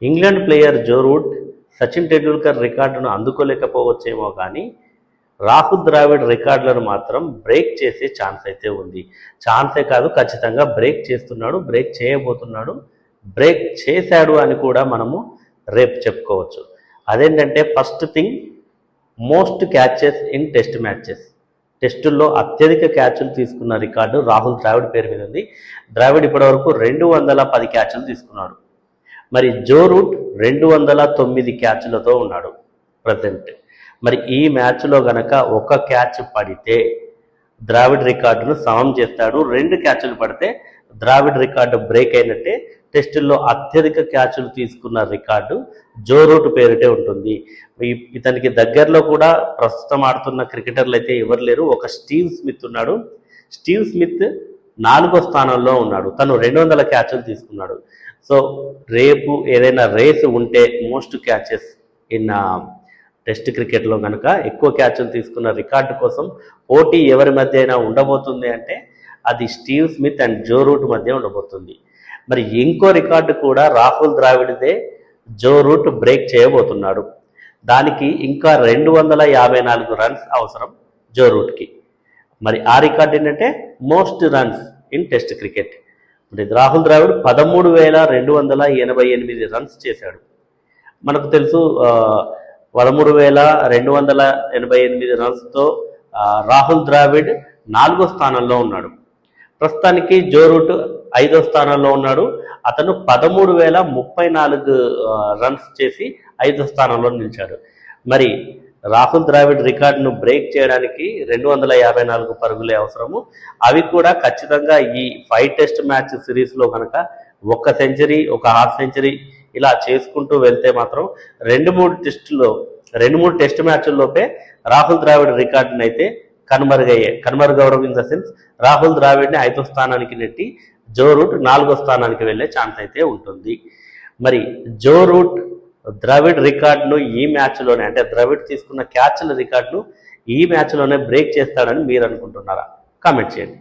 England player Joe Root Sachin Tendulkar రికార్డును అందుకోలేకపోవచ్చేమో కానీ రాహుల్ ద్రావిడ్ రికార్డులను మాత్రం బ్రేక్ చేసే ఛాన్స్ అయితే ఉంది. ఛాన్సే కాదు, ఖచ్చితంగా బ్రేక్ చేస్తున్నాడు, బ్రేక్ చేయబోతున్నాడు, బ్రేక్ చేశాడు అని కూడా మనము రేపు చెప్పుకోవచ్చు. అదేంటంటే first thing, most catches in test matches. టెస్టుల్లో అత్యధిక క్యాచ్లు తీసుకున్న రికార్డు రాహుల్ ద్రావిడ్ పేరు మీద ఉంది. ద్రావిడ్ ఇప్పటివరకు 210 క్యాచ్లు తీసుకున్నాడు. మరి జో రూట్ 209 క్యాచ్లతో ఉన్నాడు ప్రజెంట్. మరి ఈ మ్యాచ్లో గనక ఒక క్యాచ్ పడితే ద్రావిడ్ రికార్డును సమం చేస్తాడు. 2 క్యాచ్లు పడితే ద్రావిడ్ రికార్డు బ్రేక్ అయినట్టే. టెస్టుల్లో అత్యధిక క్యాచ్లు తీసుకున్న రికార్డు జో రూట్ పేరిటే ఉంటుంది. ఇతనికి దగ్గరలో కూడా ప్రస్తుతం ఆడుతున్న క్రికెటర్లు అయితే ఎవరు లేరు. ఒక స్టీవ్ స్మిత్ ఉన్నాడు. స్టీవ్ స్మిత్ 4వ స్థానంలో ఉన్నాడు. తను 200 క్యాచ్లు తీసుకున్నాడు. సో రేపు ఏదైనా రేసు ఉంటే మోస్ట్ క్యాచెస్ ఇన్ టెస్ట్ క్రికెట్లో కనుక ఎక్కువ క్యాచ్లు తీసుకున్న రికార్డు కోసం పోటీ ఎవరి మధ్య అయినా ఉండబోతుంది అంటే అది Steve Smith and Joe Root మధ్య ఉండబోతుంది. మరి ఇంకో రికార్డు కూడా రాహుల్ ద్రావిడ్దే జో రూట్ బ్రేక్ చేయబోతున్నాడు. దానికి ఇంకా 254 రన్స్ అవసరం జో రూట్కి. మరి ఆ రికార్డు ఏంటంటే most runs in test cricket. మరి రాహుల్ ద్రావిడ్ 13,288 రన్స్ చేశాడు. మనకు తెలుసు 13,288 రన్స్తో రాహుల్ ద్రావిడ్ 4వ స్థానంలో ఉన్నాడు. ప్రస్తుతానికి జో రూట్ 5వ స్థానంలో ఉన్నాడు. అతను 13,034 రన్స్ చేసి 5వ స్థానంలో నిలిచాడు. మరి రాహుల్ ద్రావిడ్ రికార్డును బ్రేక్ చేయడానికి 254 పరుగులే అవసరము. అవి కూడా ఖచ్చితంగా ఈ 5 టెస్ట్ మ్యాచ్ సిరీస్లో కనుక 1 సెంచరీ, 1 హాఫ్ సెంచరీ ఇలా చేసుకుంటూ వెళ్తే మాత్రం 2-3 టెస్ట్ మ్యాచ్ల్లోపే రాహుల్ ద్రావిడ్ రికార్డును అయితే కనుమరుగవడం ఇన్ ద సెన్స్ రాహుల్ ద్రావిడ్ని 5వ స్థానానికి నెట్టి జో రూట్ 4వ స్థానానికి వెళ్ళే ఛాన్స్ అయితే ఉంటుంది. మరి జో రూట్ ద్రావిడ్ రికార్డును ఈ మ్యాచ్లోనే, అంటే ద్రావిడ్ తీసుకున్న క్యాచ్ల రికార్డును ఈ మ్యాచ్లోనే బ్రేక్ చేస్తాడని మీరు అనుకుంటున్నారా? కామెంట్ చేయండి.